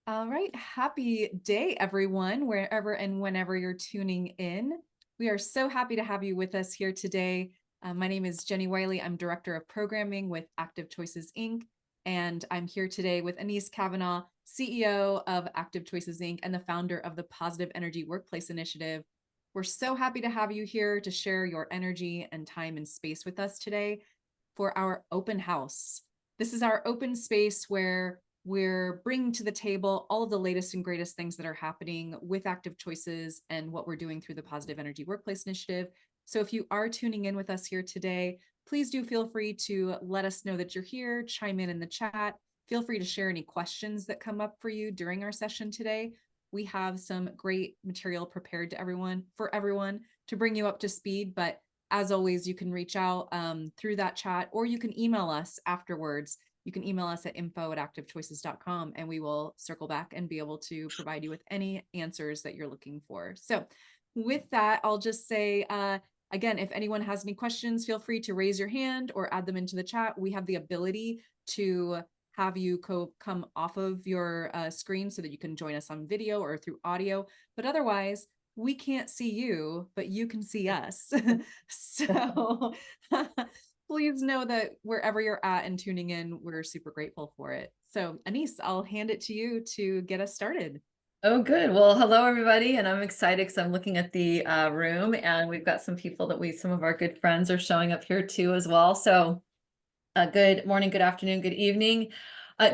All right. Happy day, everyone, wherever and whenever you're tuning in. We are so happy to have you with us here today. My name is Jenny Wiley. I'm Director of Programming with Active Choices, Inc. And I'm here today with Anese Cavanaugh, CEO of Active Choices, Inc. and the founder of the Positive Energy Workplace Initiative. We're so happy to have you here to share your energy and time and space with us today for our open house. This is our open space where we're bringing to the table all of the latest and greatest things that are happening with Active Choices and what we're doing through the Positive Energy Workplace Initiative. So if you are tuning in with us here today, please do feel free to let us know that you're here, chime in the chat. Feel free to share any questions that come up for you during our session today. We have some great material prepared to everyone to bring you up to speed, but as always, you can reach out through that chat, or you can email us afterwards. You can email us at info@activechoices.com and we will circle back and be able to provide you with any answers that you're looking for. So with that, I'll just say, again, if anyone has any questions, feel free to raise your hand or add them into the chat. We have the ability to have you come off of your screen so that you can join us on video or through audio. But otherwise, we can't see you, but you can see us. So please know that wherever you're at and tuning in, we're super grateful for it. So Anese, I'll hand it to you to get us started. Oh, good. Well, hello, everybody. And I'm excited because I'm looking at the room and we've got some people some of our good friends are showing up here too as well. So good morning, good afternoon, good evening.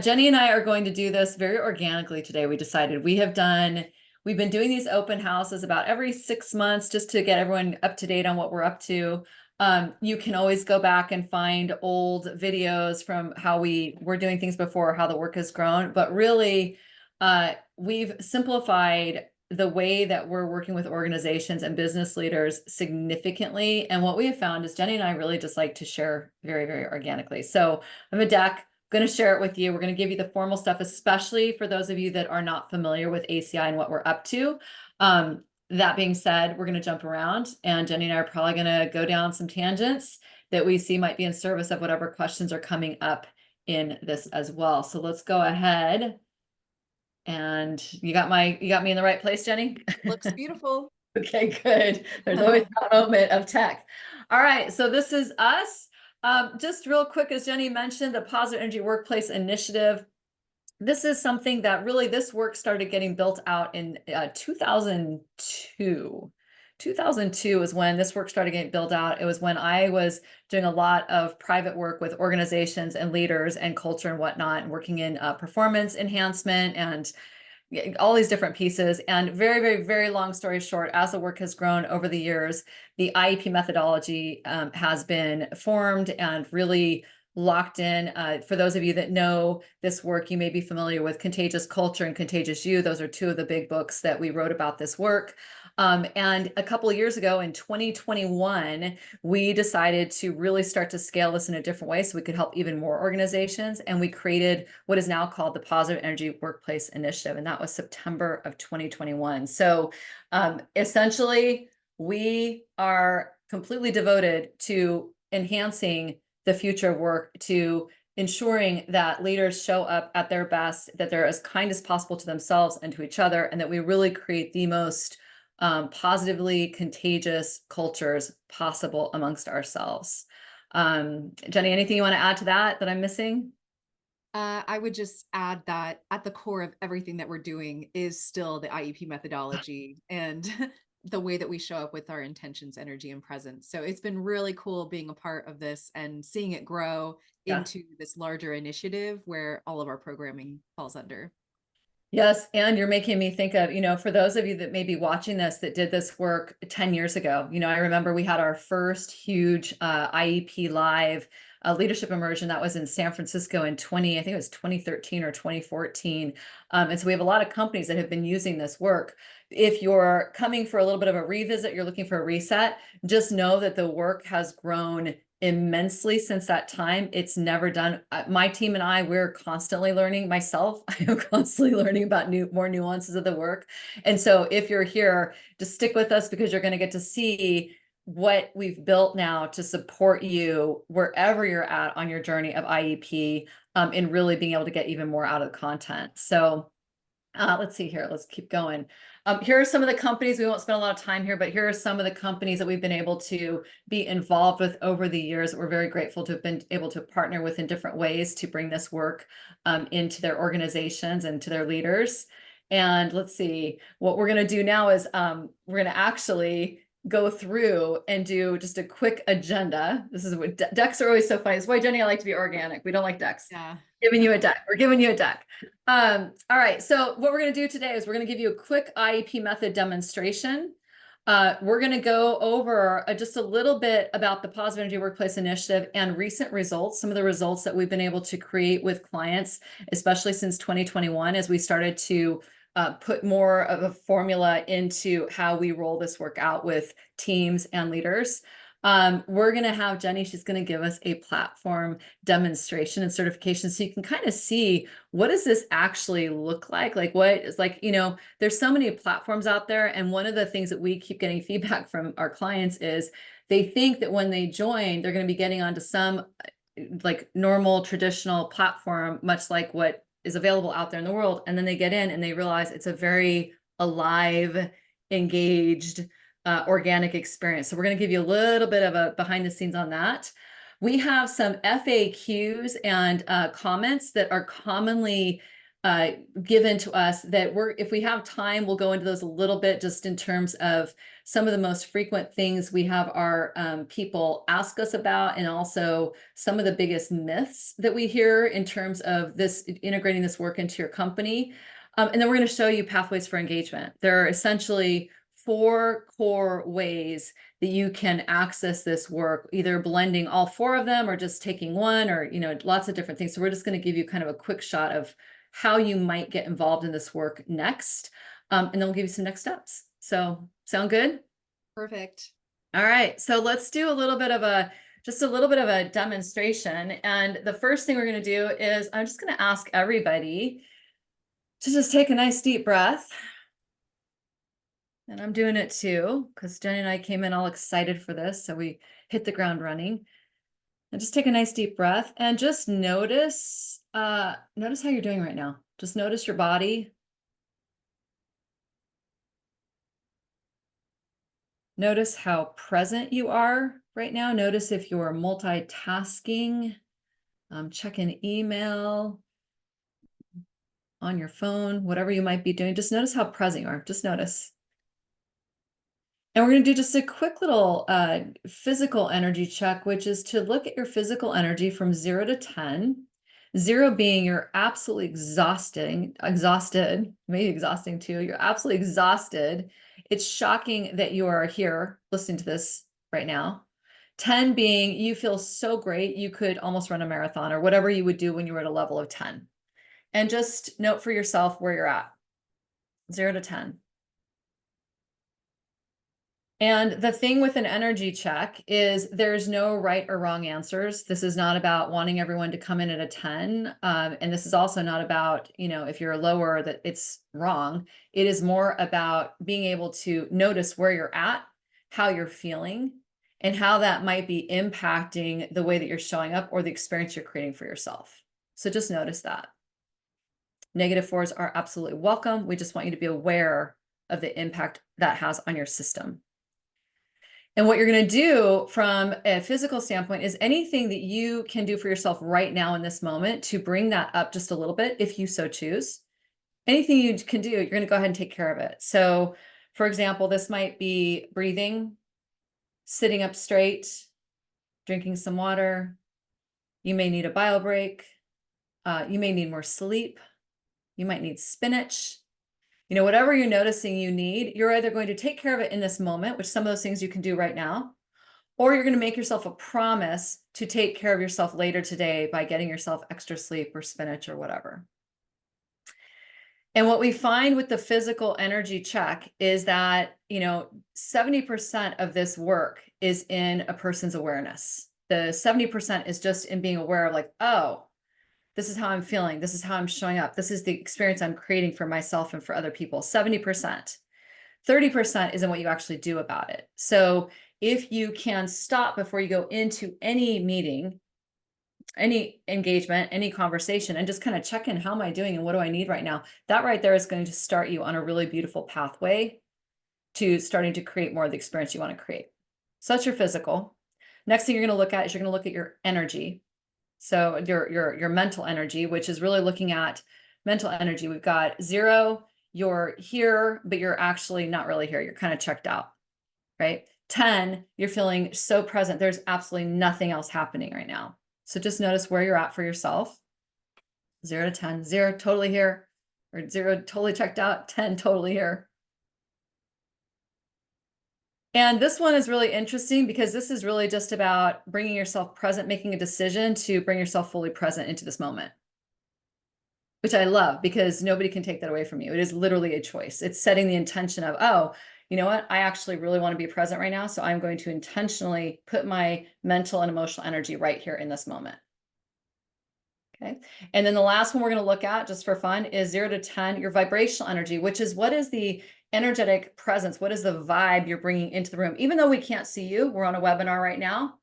Jenny and I are going to do this very organically today. We decided we've been doing these open houses about every 6 months just to get everyone up to date on what we're up to. You can always go back and find old videos from how we were doing things before, how the work has grown, but really we've simplified the way that we're working with organizations and business leaders significantly. And what we have found is Jenny and I really just like to share very, very organically. So I have a deck, going to share it with you. We're going to give you the formal stuff, especially for those of you that are not familiar with ACI and what we're up to. That being said, we're going to jump around and Jenny and I are probably going to go down some tangents that we see might be in service of whatever questions are coming up in this as well. So let's go ahead. And you got me in the right place, Jenny? Looks beautiful. Okay, good. There's always that moment of tech. All right, so this is us. Just real quick, as Jenny mentioned, the Positive Energy Workplace Initiative. This is something that really, this work started getting built out in 2002. 2002 is when this work started getting built out. It was when I was doing a lot of private work with organizations and leaders and culture and whatnot, and working in performance enhancement and all these different pieces. And very, very, very long story short, as the work has grown over the years, the IEP methodology has been formed and really locked in. For those of you that know this work, you may be familiar with Contagious Culture and Contagious You. Those are two of the big books that we wrote about this work. And a couple of years ago in 2021, we decided to really start to scale this in a different way so we could help even more organizations. And we created what is now called the Positive Energy Workplace Initiative. And that was September of 2021. So essentially, we are completely devoted to enhancing the future of work, to ensuring that leaders show up at their best, that they're as kind as possible to themselves and to each other, and that we really create the most positively contagious cultures possible amongst ourselves. Jenny, anything you want to add to that I'm missing? I would just add that at the core of everything that we're doing is still the IEP methodology and the way that we show up with our intentions, energy, and presence. So it's been really cool being a part of this and seeing it grow into this larger initiative where all of our programming falls under. Yes, and you're making me think of, for those of you that may be watching this that did this work 10 years ago, I remember we had our first huge IEP Live leadership immersion that was in San Francisco in I think it was 2013 or 2014. And so we have a lot of companies that have been using this work. If you're coming for a little bit of a revisit, you're looking for a reset, just know that the work has grown immensely since that time. It's never done. My team and I, we're constantly learning. Myself, I am constantly learning about more nuances of the work. And so if you're here, just stick with us because you're going to get to see what we've built now to support you wherever you're at on your journey of IEP, in really being able to get even more out of the content. So Let's see here. Let's keep going. Here are some of the companies. We won't spend a lot of time here, but here are some of the companies that we've been able to be involved with over the years. We're very grateful to have been able to partner with in different ways to bring this work into their organizations and to their leaders. And let's see, what we're going to do now is we're going to actually go through and do just a quick agenda. This is what decks are always so funny. That's why, Jenny, I like to be organic. We don't like decks. Yeah. Giving you a deck. We're giving you a deck. All right. So what we're going to do today is we're going to give you a quick IEP method demonstration. We're going to go over just a little bit about the Positive Energy Workplace Initiative and recent results, some of the results that we've been able to create with clients, especially since 2021, as we started to put more of a formula into how we roll this work out with teams and leaders. We're going to have Jenny, she's going to give us a platform demonstration and certification so you can kind of see what does this actually look like? Like what is like, there's so many platforms out there. And one of the things that we keep getting feedback from our clients is they think that when they join, they're going to be getting onto some like normal traditional platform, much like what is available out there in the world. And then they get in and they realize it's a very alive, engaged, organic experience. So we're going to give you a little bit of a behind the scenes on that. We have some FAQs and comments that are commonly given to us that if we have time, we'll go into those a little bit just in terms of some of the most frequent things we have our people ask us about, and also some of the biggest myths that we hear in terms of this integrating this work into your company. And then we're going to show you pathways for engagement. There are essentially 4 core ways that you can access this work, either blending all 4 of them or just taking one, or lots of different things. So we're just going to give you kind of a quick shot of how you might get involved in this work next, and then we'll give you some next steps. So sound good? Perfect. All right, so let's do a little bit of a demonstration. And the first thing we're going to do is I'm just going to ask everybody to just take a nice deep breath. And I'm doing it too, because Jenny and I came in all excited for this. So we hit the ground running. And just take a nice deep breath and just notice how you're doing right now. Just notice your body. Notice how present you are right now. Notice if you're multitasking, checking email on your phone, whatever you might be doing. Just notice how present you are. Just notice. And we're going to do just a quick little physical energy check, which is to look at your physical energy from 0 to 10. 0 being you're absolutely exhausted, maybe exhausting too. You're absolutely exhausted. It's shocking that you are here listening to this right now. 10 being you feel so great, you could almost run a marathon or whatever you would do when you were at a level of 10. And just note for yourself where you're at, 0 to 10. And the thing with an energy check is there's no right or wrong answers. This is not about wanting everyone to come in at a 10. And this is also not about, if you're lower, that it's wrong. It is more about being able to notice where you're at, how you're feeling, and how that might be impacting the way that you're showing up or the experience you're creating for yourself. So just notice that. -4s are absolutely welcome. We just want you to be aware of the impact that has on your system. And what you're going to do from a physical standpoint is anything that you can do for yourself right now in this moment to bring that up just a little bit, if you so choose. Anything you can do, you're going to go ahead and take care of it. So, for example, this might be breathing, sitting up straight, drinking some water. You may need a bio break. You may need more sleep. You might need spinach. Whatever you're noticing you need, you're either going to take care of it in this moment, which some of those things you can do right now, or you're going to make yourself a promise to take care of yourself later today by getting yourself extra sleep or spinach or whatever. And what we find with the physical energy check is that, 70% of this work is in a person's awareness. The 70% is just in being aware of like, oh, this is how I'm feeling. This is how I'm showing up. This is the experience I'm creating for myself and for other people. 70%. 30% is in what you actually do about it. So if you can stop before you go into any meeting any engagement, any conversation, and just kind of check in, how am I doing and what do I need right now? That right there is going to start you on a really beautiful pathway to starting to create more of the experience you want to create. So that's your physical. Next thing you're going to look at is you're going to look at your energy. So your mental energy, which is really looking at mental energy. We've got 0, you're here, but you're actually not really here. You're kind of checked out, right? 10, you're feeling so present. There's absolutely nothing else happening right now. So just notice where you're at for yourself. 0 to 10, 0 totally here, or 0 totally checked out, 10 totally here. And this one is really interesting because this is really just about bringing yourself present, making a decision to bring yourself fully present into this moment, which I love because nobody can take that away from you. It is literally a choice. It's setting the intention of, oh, you know what? I actually really want to be present right now. So I'm going to intentionally put my mental and emotional energy right here in this moment. Okay. And then the last one we're going to look at just for fun is 0 to 10, your vibrational energy, which is what is the energetic presence? What is the vibe you're bringing into the room? Even though we can't see you, we're on a webinar right now.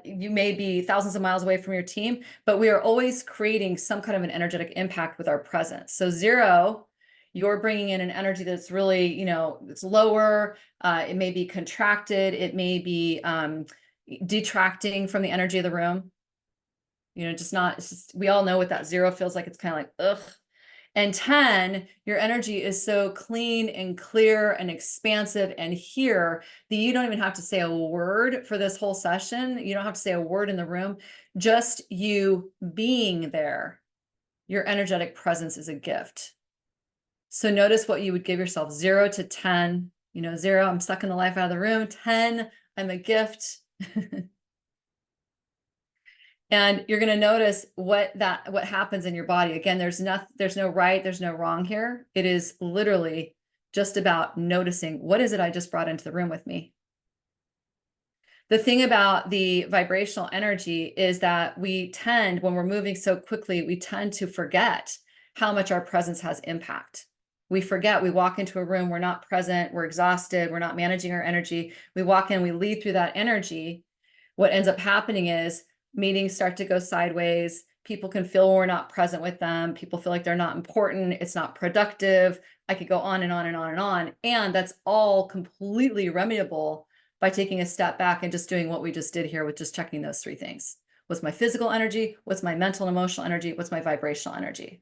You may be thousands of miles away from your team, but we are always creating some kind of an energetic impact with our presence. So 0, you're bringing in an energy that's really, you know, it's lower. It may be contracted. It may be detracting from the energy of the room. You know, just not, it's just, we all know what that 0 feels like. It's kind of like, ugh. And 10, your energy is so clean and clear and expansive and here that you don't even have to say a word for this whole session. You don't have to say a word in the room, just you being there. Your energetic presence is a gift. So notice what you would give yourself, 0 to 10, you know, 0, I'm sucking the life out of the room. 10, I'm a gift. And you're going to notice what happens in your body. Again, there's no right, there's no wrong here. It is literally just about noticing, what is it I just brought into the room with me? The thing about the vibrational energy is that we tend, when we're moving so quickly, we tend to forget how much our presence has impact. We forget, we walk into a room, we're not present, we're exhausted, we're not managing our energy. We walk in, we lead through that energy. What ends up happening is meetings start to go sideways. People can feel we're not present with them. People feel like they're not important. It's not productive. I could go on and on and on and on. And that's all completely remediable by taking a step back and just doing what we just did here with just checking those 3 things. What's my physical energy? What's my mental and emotional energy? What's my vibrational energy?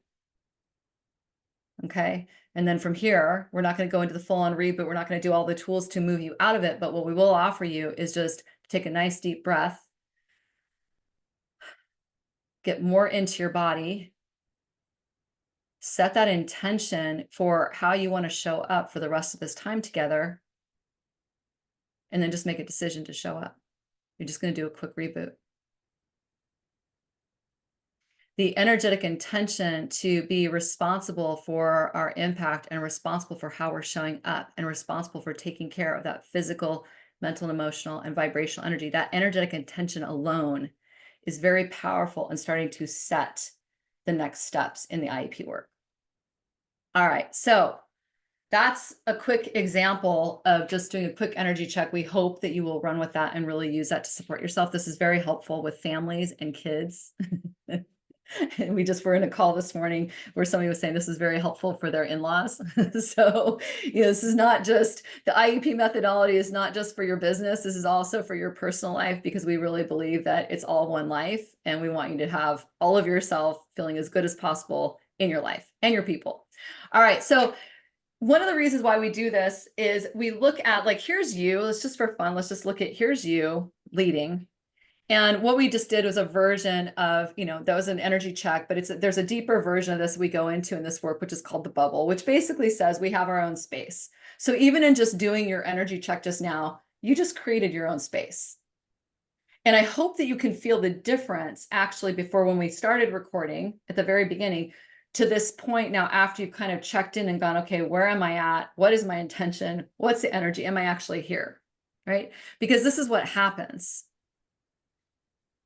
Okay. And then from here, we're not going to go into the full-on reboot. We're not going to do all the tools to move you out of it. But what we will offer you is just take a nice deep breath, get more into your body, set that intention for how you want to show up for the rest of this time together, and then just make a decision to show up. You're just going to do a quick reboot. The energetic intention to be responsible for our impact and responsible for how we're showing up and responsible for taking care of that physical, mental, and emotional and vibrational energy. That energetic intention alone is very powerful in starting to set the next steps in the IEP work. All right, so that's a quick example of just doing a quick energy check. We hope that you will run with that and really use that to support yourself. This is very helpful with families and kids. And we just were in a call this morning where somebody was saying this is very helpful for their in-laws. So, you know, this is not just, the IEP methodology is not just for your business. This is also for your personal life, because we really believe that it's all one life. And we want you to have all of yourself feeling as good as possible in your life and your people. All right. So one of the reasons why we do this is we look at, like, here's you. Let's just, for fun, let's just look at, here's you leading. And what we just did was a version of, you know, that was an energy check, but there's a deeper version of this we go into in this work, which is called the bubble, which basically says we have our own space. So even in just doing your energy check just now, you just created your own space. And I hope that you can feel the difference actually before, when we started recording at the very beginning, to this point now, after you've kind of checked in and gone, okay, where am I at? What is my intention? What's the energy? Am I actually here? Right? Because this is what happens.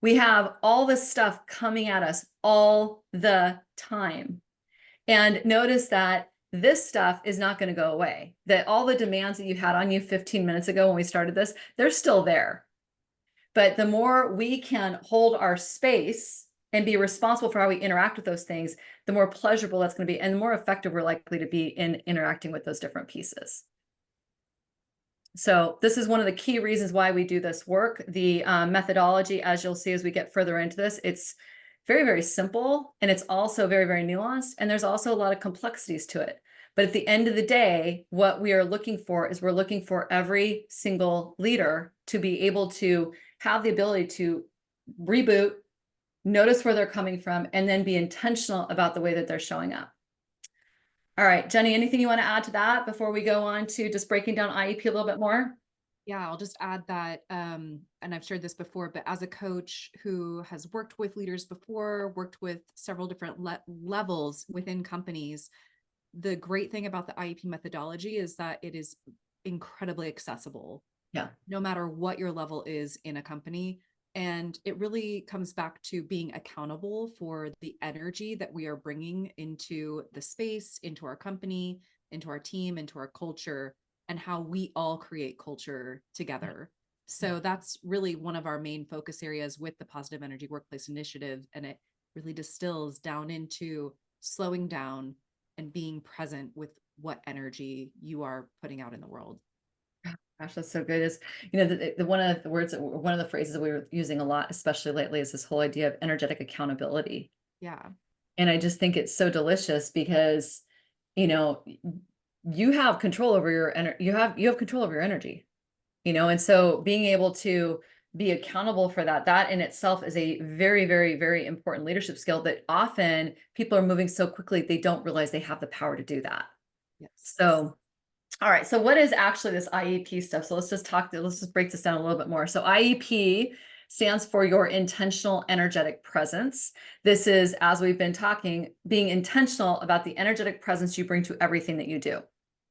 We have all this stuff coming at us all the time. And notice that this stuff is not going to go away. That all the demands that you had on you 15 minutes ago when we started this, they're still there. But the more we can hold our space and be responsible for how we interact with those things, the more pleasurable that's going to be and the more effective we're likely to be in interacting with those different pieces. So this is one of the key reasons why we do this work. The methodology, as you'll see as we get further into this, it's very, very simple, and it's also very, very nuanced, and there's also a lot of complexities to it. But at the end of the day, what we are looking for is we're looking for every single leader to be able to have the ability to reboot, notice where they're coming from, and then be intentional about the way that they're showing up. All right, Jenny, anything you want to add to that before we go on to just breaking down IEP a little bit more? Yeah, I'll just add that, and I've shared this before, but as a coach who has worked with leaders before, worked with several different levels within companies, the great thing about the IEP methodology is that it is incredibly accessible. Yeah. No matter what your level is in a company. And it really comes back to being accountable for the energy that we are bringing into the space, into our company, into our team, into our culture, and how we all create culture together. So that's really one of our main focus areas with the Positive Energy Workplace Initiative. And it really distills down into slowing down and being present with what energy you are putting out in the world. Gosh, that's so good. Is the one of the words that one of the phrases that we were using a lot, especially lately, is this whole idea of energetic accountability. Yeah. And I just think it's so delicious because, you know, you have control over your energy. You have control over your energy, and so being able to be accountable for that in itself is a very, very, very important leadership skill that often people are moving so quickly, they don't realize they have the power to do that. Yes. So all right, so what is actually this IEP stuff? So let's just break this down a little bit more. So IEP stands for your intentional energetic presence. This is, as we've been talking, being intentional about the energetic presence you bring to everything that you do.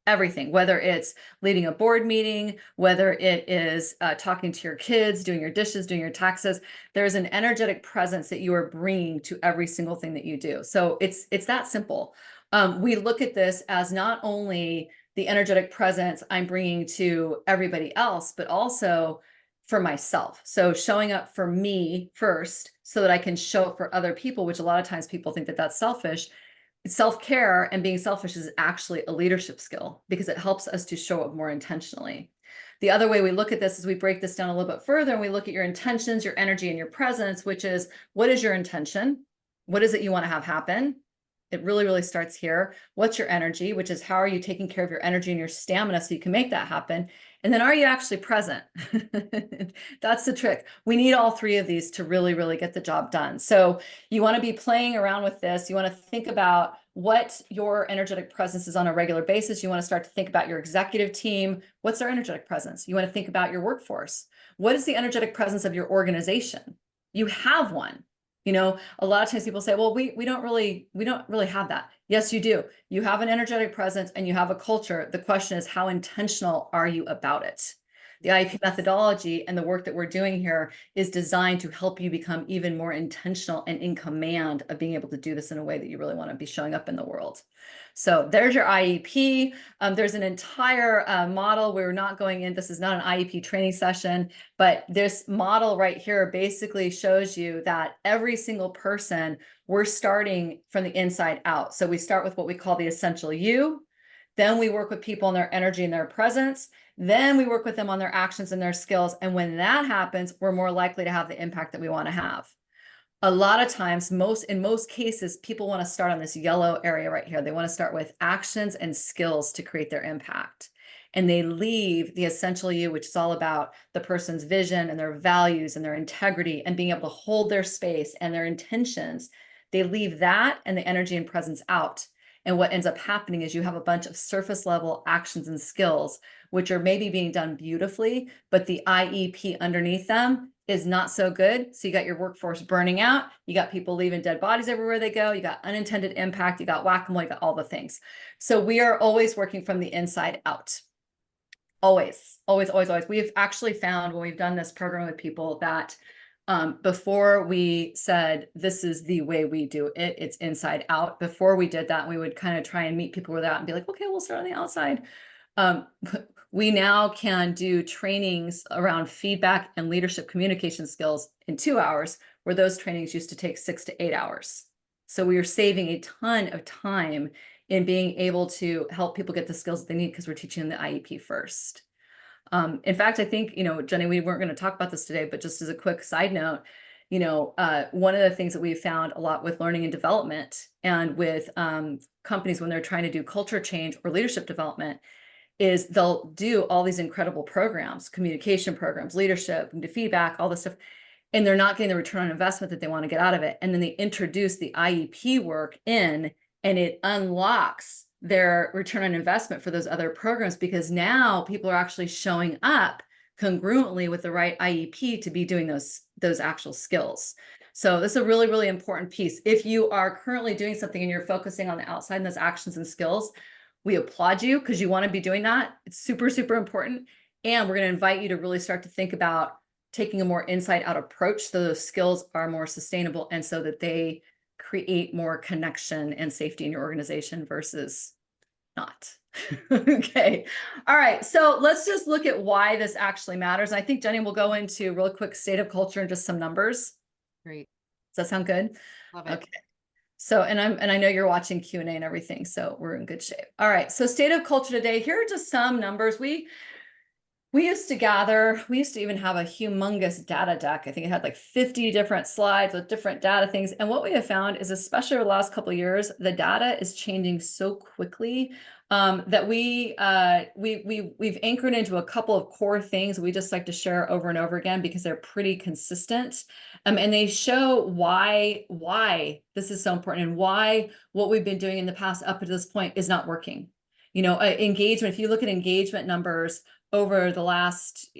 Everything, whether it's leading a board meeting, whether it is talking to your kids, doing your dishes, doing your taxes, there's an energetic presence that you are bringing to every single thing that you do. So it's that simple. We look at this as not only the energetic presence I'm bringing to everybody else, but also for myself. So showing up for me first so that I can show up for other people, which a lot of times people think that that's selfish. Self-care and being selfish is actually a leadership skill because it helps us to show up more intentionally. The other way we look at this is we break this down a little bit further and we look at your intentions, your energy, and your presence, which is what is your intention? What is it you want to have happen? It really, really starts here. What's your energy, which is how are you taking care of your energy and your stamina so you can make that happen? And then are you actually present? That's the trick. We need all three of these to really, really get the job done. So you want to be playing around with this. You want to think about what your energetic presence is on a regular basis. You want to start to think about your executive team. What's their energetic presence? You want to think about your workforce. What is the energetic presence of your organization? You have one. A lot of times people say, well, we don't really have that. Yes, you do. You have an energetic presence and you have a culture. The question is, how intentional are you about it? The IEP methodology and the work that we're doing here is designed to help you become even more intentional and in command of being able to do this in a way that you really want to be showing up in the world. So there's your IEP. There's an entire model. We're not going in. This is not an IEP training session, but this model right here basically shows you that every single person, we're starting from the inside out. So we start with what we call the essential you. Then we work with people on their energy and their presence. Then we work with them on their actions and their skills. And when that happens, we're more likely to have the impact that we want to have. A lot of times, in most cases, people want to start on this yellow area right here. They want to start with actions and skills to create their impact. And they leave the essential you, which is all about the person's vision and their values and their integrity and being able to hold their space and their intentions. They leave that and the energy and presence out. And what ends up happening is you have a bunch of surface level actions and skills, which are maybe being done beautifully, but the IEP underneath them is not so good. So you got your workforce burning out. You got people leaving dead bodies everywhere they go. You got unintended impact. You got whack-a-mole. You got all the things. So we are always working from the inside out. Always, always, always, always. We've actually found when we've done this program with people that before we said, this is the way we do it, it's inside out. Before we did that, we would kind of try and meet people with that and be like, okay, we'll start on the outside. we now can do trainings around feedback and leadership communication skills in 2 hours, where those trainings used to take 6 to 8 hours. So we are saving a ton of time in being able to help people get the skills that they need because we're teaching them the IEP first. In fact, I think, Jenny, we weren't going to talk about this today, but just as a quick side note, one of the things that we've found a lot with learning and development and with companies when they're trying to do culture change or leadership development is they'll do all these incredible programs, communication programs, leadership, and feedback, all this stuff, and they're not getting the return on investment that they want to get out of it. And then they introduce the IEP work in, and it unlocks their return on investment for those other programs, because now people are actually showing up congruently with the right IEP to be doing those actual skills. So this is a really, really important piece. If you are currently doing something and you're focusing on the outside and those actions and skills, we applaud you because you want to be doing that. It's super, super important. And we're going to invite you to really start to think about taking a more inside out approach so those skills are more sustainable and so that they create more connection and safety in your organization versus not. Okay. All right. So let's just look at why this actually matters. I think Jenny will go into real quick state of culture and just some numbers. Great. Does that sound good? Love it. Okay. So, and I know you're watching Q&A and everything, so we're in good shape. All right. So state of culture today, here are just some numbers. We used to even have a humongous data deck. I think it had like 50 different slides with different data things. And what we have found is, especially over the last couple of years, the data is changing so quickly that we've anchored into a couple of core things we just like to share over and over again because they're pretty consistent. And they show why this is so important and why what we've been doing in the past up to this point is not working. Engagement, if you look at engagement numbers over the last,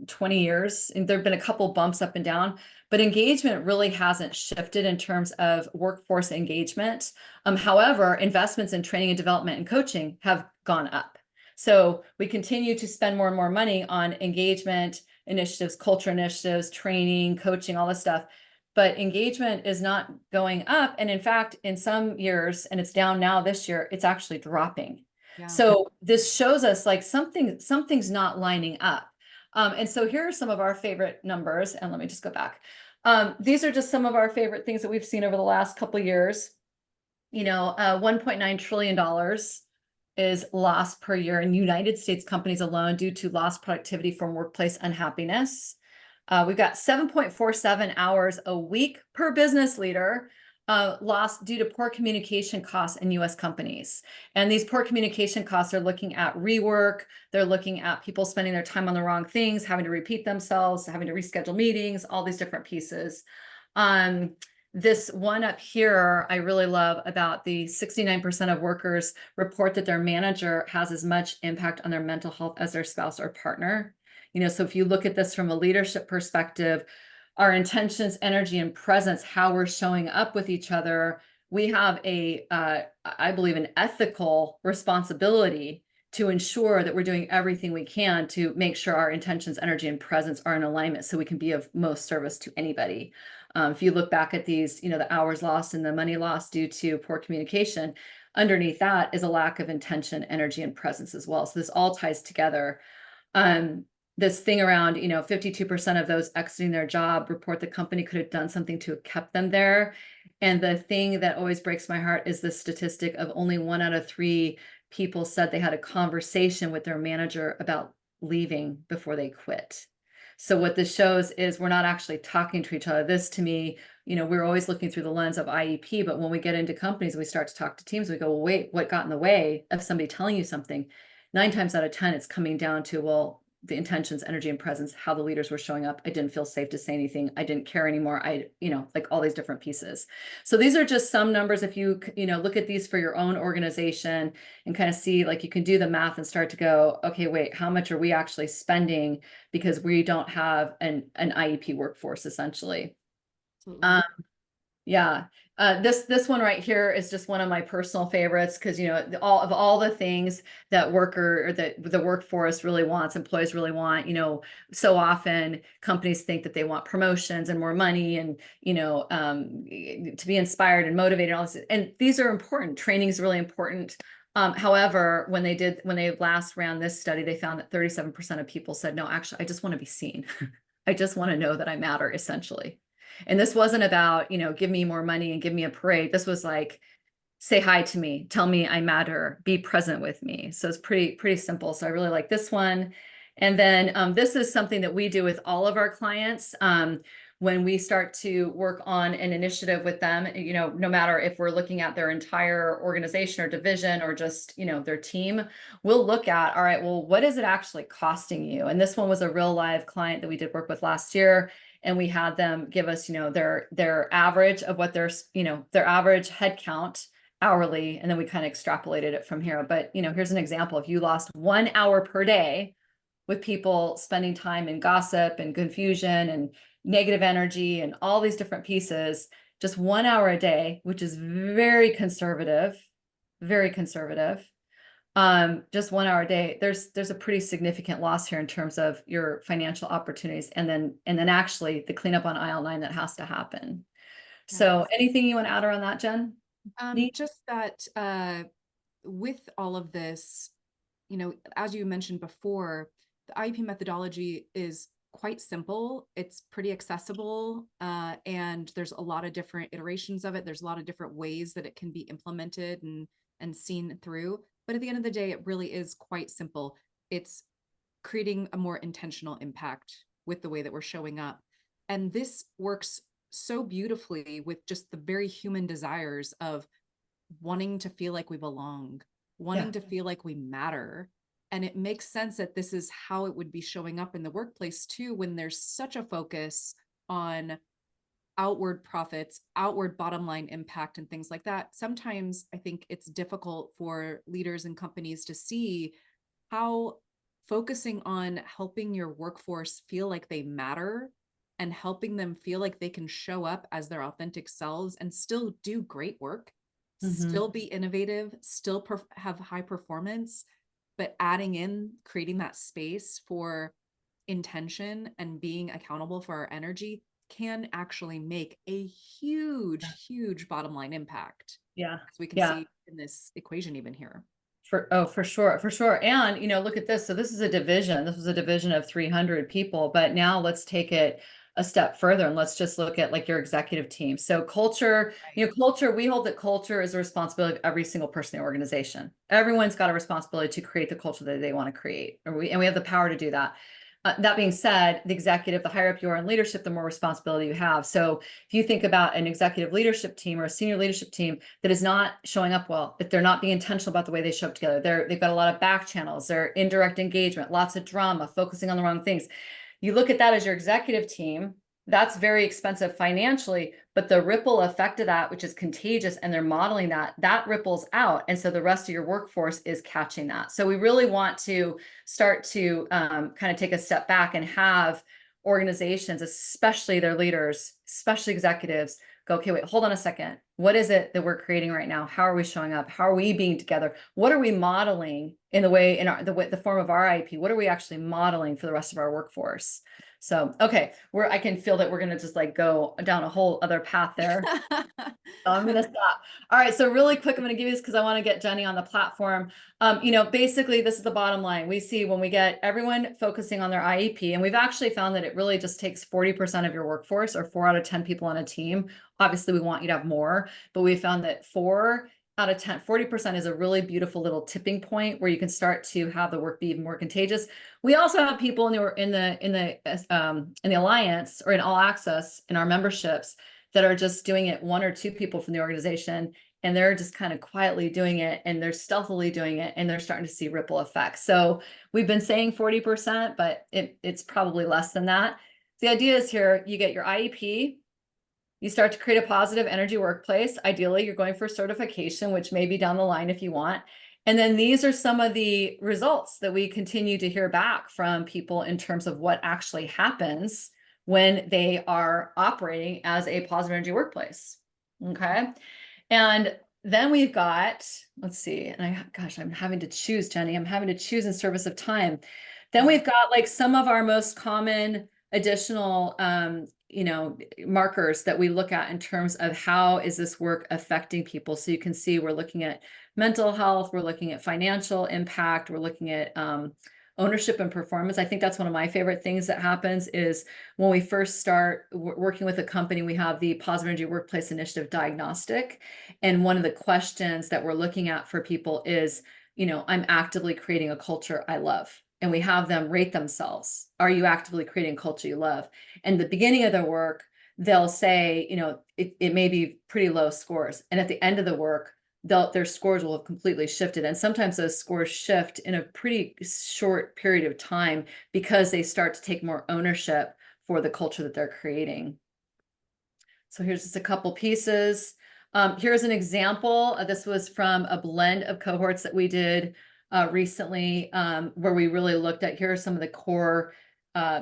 20 years, and there've been a couple bumps up and down, but engagement really hasn't shifted in terms of workforce engagement. However, investments in training and development and coaching have gone up. So we continue to spend more and more money on engagement initiatives, culture initiatives, training, coaching, all this stuff. But engagement is not going up. And in fact, in some years, and it's down now this year, it's actually dropping. Yeah. So this shows us like something's not lining up. And so here are some of our favorite numbers. And let me just go back. These are just some of our favorite things that we've seen over the last couple of years. $1.9 trillion is lost per year in United States companies alone due to lost productivity from workplace unhappiness. We've got 7.47 hours a week per business leader lost due to poor communication costs in US companies. And these poor communication costs are looking at rework. They're looking at people spending their time on the wrong things, having to repeat themselves, having to reschedule meetings, all these different pieces. This one up here, I really love about the 69% of workers report that their manager has as much impact on their mental health as their spouse or partner. So if you look at this from a leadership perspective, our intentions, energy, and presence, how we're showing up with each other, we have I believe, an ethical responsibility to ensure that we're doing everything we can to make sure our intentions, energy, and presence are in alignment so we can be of most service to anybody. If you look back at these, the hours lost and the money lost due to poor communication, underneath that is a lack of intention, energy, and presence as well. So this all ties together. This thing around, 52% of those exiting their job report the company could have done something to have kept them there. And the thing that always breaks my heart is the statistic of only 1 out of 3 people said they had a conversation with their manager about leaving before they quit. So what this shows is we're not actually talking to each other. This, to me, we're always looking through the lens of IEP, but when we get into companies, we start to talk to teams, we go, well, wait, what got in the way of somebody telling you something? 9 times out of 10, it's coming down to, well, the intentions, energy, and presence, how the leaders were showing up. I didn't feel safe to say anything. I didn't care anymore. Like all these different pieces. So these are just some numbers. If you, look at these for your own organization and kind of see, like, you can do the math and start to go, okay, wait, how much are we actually spending because we don't have an IEP workforce essentially. Absolutely. Yeah. This one right here is just one of my personal favorites because, all the things that the workforce really wants, employees really want, so often companies think that they want promotions and more money and, to be inspired and motivated and all this. And these are important. Training is really important. However, when they last ran this study, they found that 37% of people said, no, actually, I just want to be seen. I just want to know that I matter, essentially. And this wasn't about, give me more money and give me a parade. This was like, say hi to me, tell me I matter, be present with me. So it's pretty simple. So I really like this one. And then this is something that we do with all of our clients. When we start to work on an initiative with them, no matter if we're looking at their entire organization or division or just, their team, we'll look at, all right, well, what is it actually costing you? And this one was a real live client that we did work with last year. And we had them give us, their average of what their average head count hourly, and then we kind of extrapolated it from here. But here's an example. If you lost 1 hour per day with people spending time in gossip and confusion and negative energy and all these different pieces, just 1 hour a day, which is very conservative, just 1 hour a day, there's a pretty significant loss here in terms of your financial opportunities, and then actually the cleanup on aisle 9 that has to happen. So Yes. anything you want to add around that, Jen? Just that with all of this, as you mentioned before, the IEP methodology is quite simple. It's pretty accessible, and there's a lot of different iterations of it. There's a lot of different ways that it can be implemented and seen through. But at the end of the day, it really is quite simple. It's creating a more intentional impact with the way that we're showing up. And this works so beautifully with just the very human desires of wanting to feel like we belong, wanting to feel like we matter. And it makes sense that this is how it would be showing up in the workplace too, when there's such a focus on outward profits, outward bottom line impact, and things like that. Sometimes I think it's difficult for leaders and companies to see how focusing on helping your workforce feel like they matter and helping them feel like they can show up as their authentic selves and still do great work, still be innovative, still have high performance, but adding in creating that space for intention and being accountable for our energy can actually make a huge bottom line impact, Yeah. as we can Yeah. see in this equation even here. For sure. And, look at this. So this is a division. This was a division of 300 people, but now let's take it a step further and let's just look at like your executive team. So culture, culture, we hold that culture is the responsibility of every single person in the organization. Everyone's got a responsibility to create the culture that they want to create. And we have the power to do that. That being said, the executive, the higher up you are in leadership, the more responsibility you have. So if you think about an executive leadership team or a senior leadership team that is not showing up well, if they're not being intentional about the way they show up together, they've got a lot of back channels, they're indirect engagement, lots of drama, focusing on the wrong things. You look at that as your executive team, that's very expensive financially, but the ripple effect of that, which is contagious, and they're modeling that ripples out. And so the rest of your workforce is catching that. So we really want to start to kind of take a step back and have organizations, especially their leaders, especially executives, go, okay, wait, hold on a second. What is it that we're creating right now? How are we showing up? How are we being together? What are we modeling in the form of our IEP? What are we actually modeling for the rest of our workforce? So, okay, I can feel that we're going to just like go down a whole other path there. So I'm going to stop. All right. So really quick, I'm going to give you this because I want to get Jenny on the platform. Basically this is the bottom line. We see when we get everyone focusing on their IEP, and we've actually found that it really just takes 40% of your workforce, or 4 out of 10 people on a team. Obviously we want you to have more, but we found that 4 out of 10, 40% is a really beautiful little tipping point where you can start to have the work be even more contagious. We also have people in the alliance or in all access in our memberships that are just doing it, 1 or 2 people from the organization, and they're just kind of quietly doing it, and they're stealthily doing it, and they're starting to see ripple effects. So we've been saying 40%, but it's probably less than that. The idea is here, you get your IEP, you start to create a positive energy workplace. Ideally, you're going for certification, which may be down the line if you want. And then these are some of the results that we continue to hear back from people in terms of what actually happens when they are operating as a positive energy workplace. Okay. And then we've got, let's see, and I'm having to choose, Jenny, I'm having to choose in service of time. Then we've got like some of our most common additional markers that we look at in terms of how is this work affecting people. So you can see we're looking at mental health, we're looking at financial impact, we're looking at ownership and performance. I think that's one of my favorite things that happens is when we first start working with a company, we have the Positive Energy Workplace Initiative diagnostic. And one of the questions that we're looking at for people is, I'm actively creating a culture I love. And we have them rate themselves. Are you actively creating a culture you love? And the beginning of the work, they'll say, it may be pretty low scores. And at the end of the work, their scores will have completely shifted. And sometimes those scores shift in a pretty short period of time because they start to take more ownership for the culture that they're creating. So here's just a couple pieces. Here's an example. This was from a blend of cohorts that we did recently, where we really looked at, here are some of the core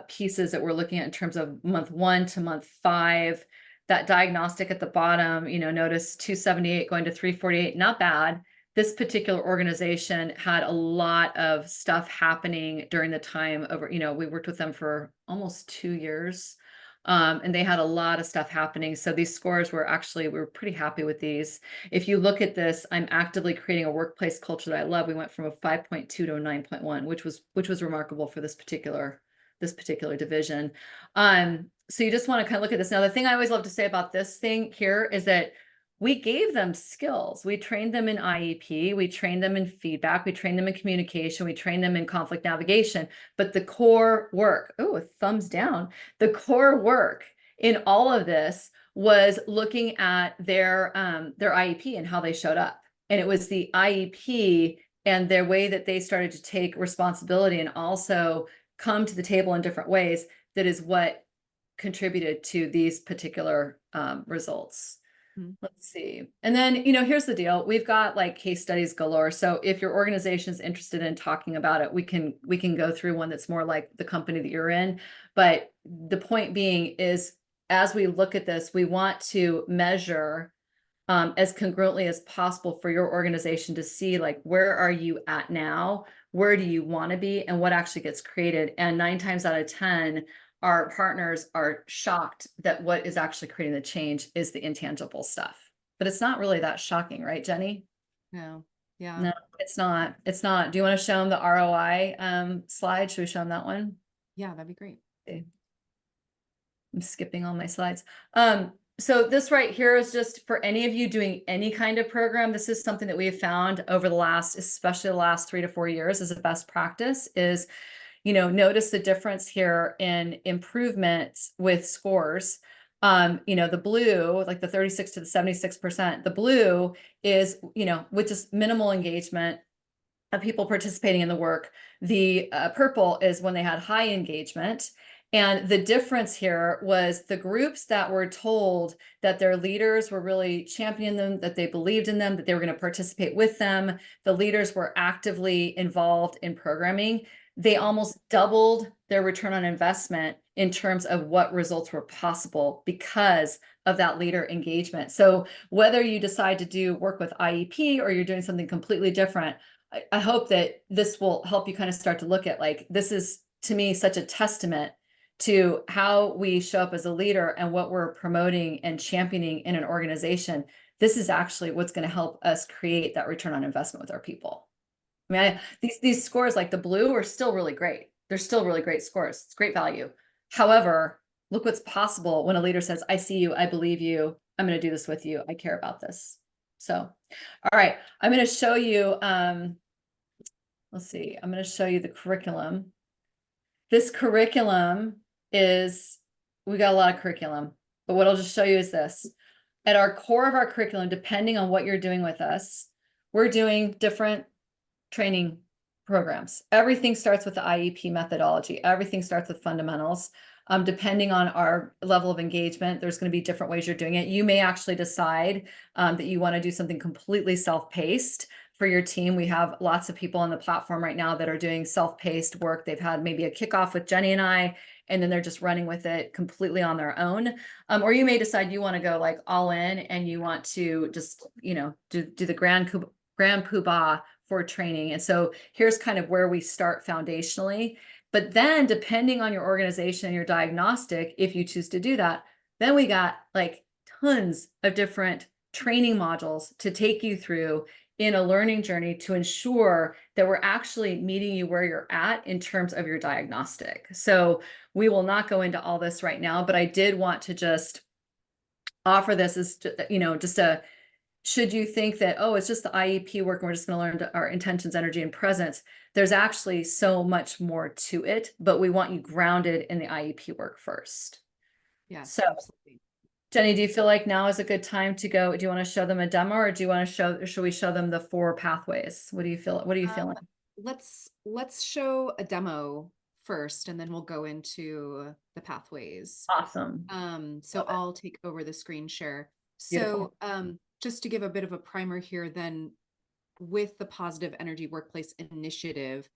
pieces that we're looking at in terms of month 1 to month 5. That diagnostic at the bottom, notice 278 going to 348, not bad. This particular organization had a lot of stuff happening during the time over, we worked with them for almost 2 years. And they had a lot of stuff happening. So these scores were we were pretty happy with these. If you look at this, I'm actively creating a workplace culture that I love. We went from a 5.2 to a 9.1, which was remarkable for this particular division. So you just want to kind of look at this. Now, the thing I always love to say about this thing here is that we gave them skills. We trained them in IEP, we trained them in feedback, we trained them in communication, we trained them in conflict navigation, but the core work, a thumbs down, the core work in all of this was looking at their IEP and how they showed up. And it was the IEP and their way that they started to take responsibility and also come to the table in different ways that is what contributed to these particular results. Let's see. And then, here's the deal. We've got like case studies galore. So if your organization is interested in talking about it, we can go through one that's more like the company that you're in. But the point being is, as we look at this, we want to measure as congruently as possible for your organization to see, like, where are you at now? Where do you want to be? And what actually gets created? And 9 times out of 10, our partners are shocked that what is actually creating the change is the intangible stuff. But it's not really that shocking, right, Jenny? No. Yeah. No, it's not. It's not. Do you want to show them the ROI slide? Should we show them that one? Yeah, that'd be great. Okay. I'm skipping all my slides. So this right here is just for any of you doing any kind of program. This is something that we have found over especially the last 3 to 4 years as a best practice is, notice the difference here in improvements with scores. The blue, like the 36 to the 76%, the blue is, with just minimal engagement of people participating in the work. The purple is when they had high engagement. And the difference here was the groups that were told that their leaders were really championing them, that they believed in them, that they were going to participate with them. The leaders were actively involved in programming. They almost doubled their return on investment in terms of what results were possible because of that leader engagement. So whether you decide to do work with IEP or you're doing something completely different, I hope that this will help you kind of start to look at, like, this is, to me, such a testament to how we show up as a leader and what we're promoting and championing in an organization. This is actually what's going to help us create that return on investment with our people. I mean, these scores like the blue are still really great. They're still really great scores. It's great value. However, look what's possible when a leader says, I see you, I believe you, I'm going to do this with you, I care about this. So, all right, I'm going to show you, let's see, I'm going to show you the curriculum. This curriculum we got a lot of curriculum, but what I'll just show you is this. At our core of our curriculum, depending on what you're doing with us, we're doing different training programs. Everything starts with the IEP methodology. Everything starts with fundamentals. Depending on our level of engagement, there's going to be different ways you're doing it. You may actually decide that you want to do something completely self-paced for your team. We have lots of people on the platform right now that are doing self-paced work. They've had maybe a kickoff with Jenny and I, and then they're just running with it completely on their own. Or you may decide you want to go like all in and you want to just, do the grand poobah for training. And so here's kind of where we start foundationally. But then depending on your organization, your diagnostic, if you choose to do that, then we got like tons of different training modules to take you through in a learning journey to ensure that we're actually meeting you where you're at in terms of your diagnostic. So we will not go into all this right now, but I did want to just offer this as, just a, should you think that, oh, it's just the IEP work and we're just going to learn our intentions, energy, and presence, there's actually so much more to it, but we want you grounded in the IEP work first. Yes, So, absolutely. Jenny, do you feel like now is a good time to go? Do you want to show them a demo, or do you want to show, or should we show them the 4 pathways? What do you feel? What are you feeling? Let's show a demo first, and then we'll go into the pathways. Awesome. So Love it. I'll take over the screen share. Beautiful. So just to give a bit of a primer here, then with the Positive Energy Workplace Initiative,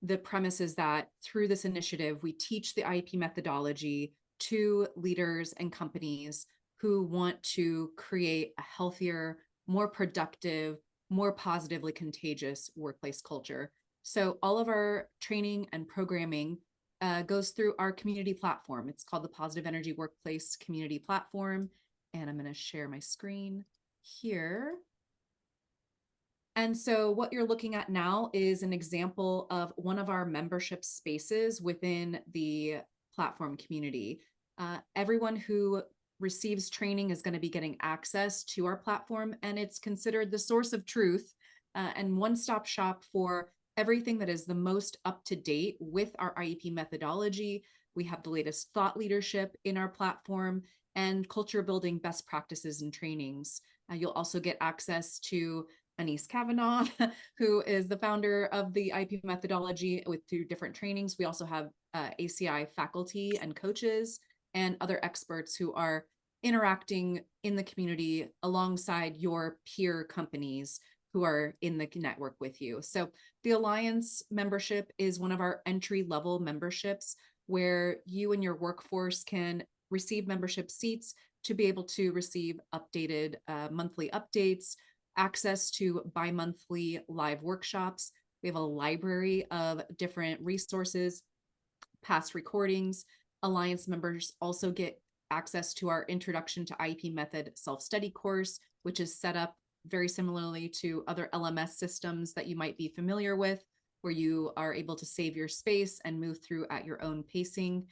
the premise is that through this initiative, we teach the IEP methodology to leaders and companies who want to create a healthier, more productive, more positively contagious workplace culture. So all of our training and programming goes through our community platform. It's called the Positive Energy Workplace Community Platform. And I'm going to share my screen here. And so what you're looking at now is an example of one of our membership spaces within the platform community. Everyone who receives training is going to be getting access to our platform, and it's considered the source of truth and one-stop shop for everything that is the most up-to-date with our IEP methodology. We have the latest thought leadership in our platform and culture building best practices and trainings. You'll also get access to Anese Cavanaugh, who is the founder of the IEP methodology through different trainings. We also have ACI faculty and coaches and other experts who are interacting in the community alongside your peer companies who are in the network with you. So the Alliance membership is one of our entry-level memberships where you and your workforce can receive membership seats to be able to receive updated monthly updates, access to bi-monthly live workshops. We have a library of different resources, past recordings. Alliance members also get access to our Introduction to IEP Method self-study course, which is set up very similarly to other LMS systems that you might be familiar with, where you are able to save your space and move through at your own pacing.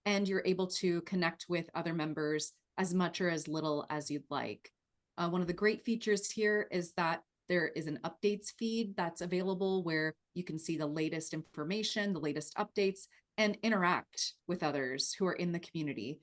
And you're able to connect with other members as much or as little as you'd like. One of the great features here is that there is an updates feed that's available where you can see the latest information, the latest updates, and interact with others who are in the community.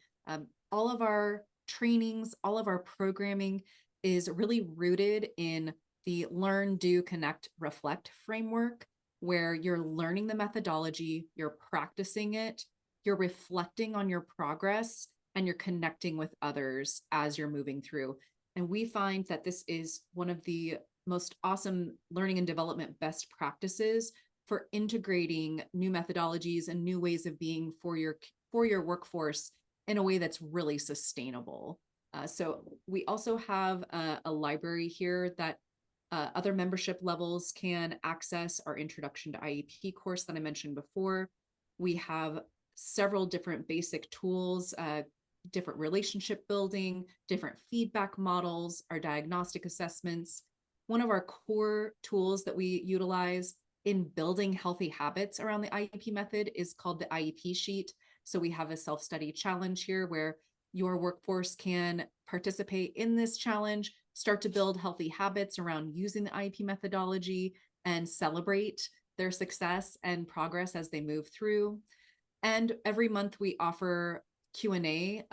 All of our trainings, all of our programming is really rooted in the Learn, Do, Connect, Reflect framework, where you're learning the methodology, you're practicing it, you're reflecting on your progress, and you're connecting with others as you're moving through. And we find that this is one of the most awesome learning and development best practices for integrating new methodologies and new ways of being for your workforce in a way that's really sustainable. So we also have a library here that other membership levels can access our Introduction to IEP course that I mentioned before. We have several different basic tools, different relationship building, different feedback models, our diagnostic assessments. One of our core tools that we utilize in building healthy habits around the IEP method is called the IEP sheet. So we have a self-study challenge here where your workforce can participate in this challenge, start to build healthy habits around using the IEP methodology, and celebrate their success and progress as they move through. And every month we offer Q&A,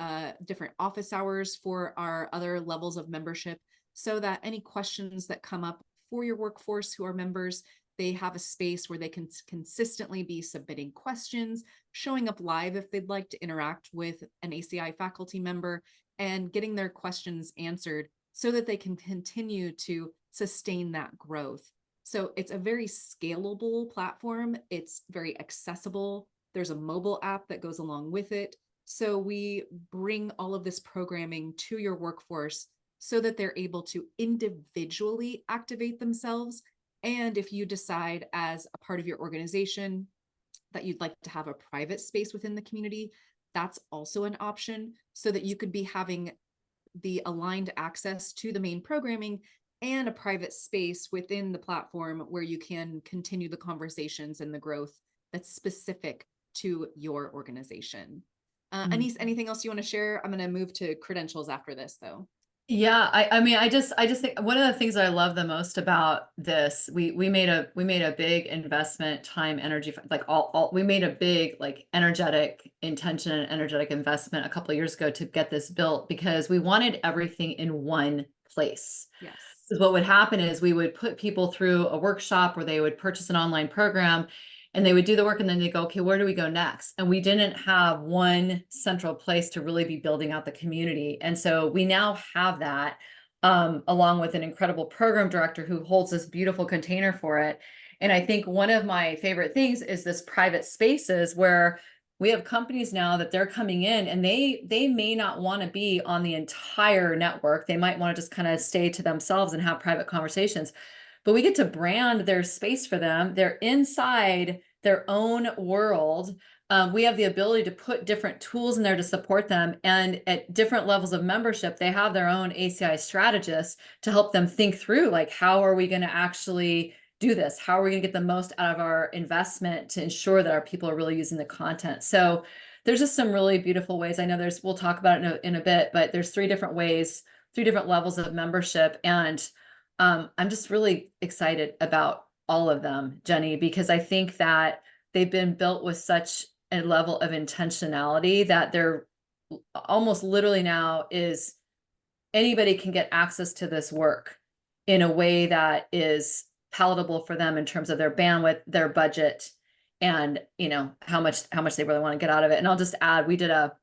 different office hours for our other levels of membership, so that any questions that come up for your workforce who are members, they have a space where they can consistently be submitting questions, showing up live if they'd like to interact with an ACI faculty member, and getting their questions answered so that they can continue to sustain that growth. So it's a very scalable platform. It's very accessible. There's a mobile app that goes along with it. So we bring all of this programming to your workforce so that they're able to individually activate themselves. And if you decide as a part of your organization that you'd like to have a private space within the community, that's also an option, so that you could be having the aligned access to the main programming and a private space within the platform where you can continue the conversations and the growth that's specific to your organization. Anese, anything else you want to share? I'm going to move to credentials after this, though. Yeah, I mean, I just think one of the things that I love the most about this, we made a big investment, time, energy, like all we made a big like energetic intention and energetic investment a couple of years ago to get this built, because we wanted everything in one place. Yes. Because what would happen is we would put people through a workshop where they would purchase an online program and they would do the work, and then they go, okay, where do we go next? And we didn't have one central place to really be building out the community. And so we now have that, along with an incredible program director who holds this beautiful container for it. And I think one of my favorite things is this private spaces where we have companies now that they're coming in, and they may not want to be on the entire network. They might want to just kind of stay to themselves and have private conversations, but we get to brand their space for them. They're inside their own world. We have the ability to put different tools in there to support them. And at different levels of membership, they have their own ACI strategists to help them think through, like, how are we going to actually do this? How are we going to get the most out of our investment to ensure that our people are really using the content? So there's just some really beautiful ways. I know we'll talk about it in a bit, but there's 3 different ways, 3 different levels of membership. And I'm just really excited about all of them, Jenny, because I think that they've been built with such a level of intentionality that they're almost literally now is anybody can get access to this work in a way that is palatable for them in terms of their bandwidth, their budget, and how much they really want to get out of it. And I'll just add, we did a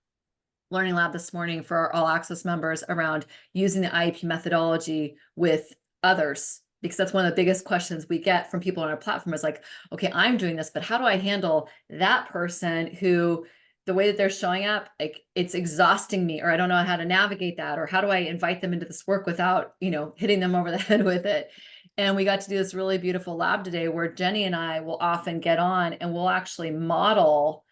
learning lab this morning for our all access members around using the IEP methodology with others, because that's one of the biggest questions we get from people on our platform is like, okay, I'm doing this, but how do I handle that person who the way that they're showing up, like, it's exhausting me, or I don't know how to navigate that, or how do I invite them into this work without, hitting them over the head with it? And we got to do this really beautiful lab today where Jenny and I will often get on and we'll actually model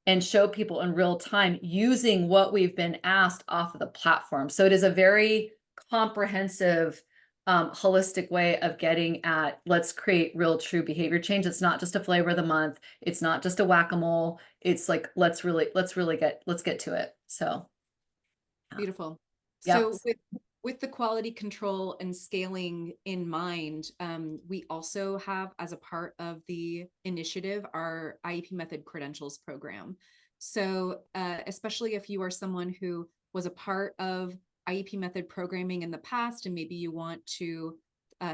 and show people in real time using what we've been asked off of the platform. So it is a very comprehensive, holistic way of getting at, let's create real true behavior change. It's not just a flavor of the month. It's not just a whack-a-mole. It's like, let's get to it. So. Beautiful. Yep. So with the quality control and scaling in mind, we also have, as a part of the initiative, our IEP Method Credentials program. So especially if you are someone who was a part of IEP Method programming in the past, and maybe you want to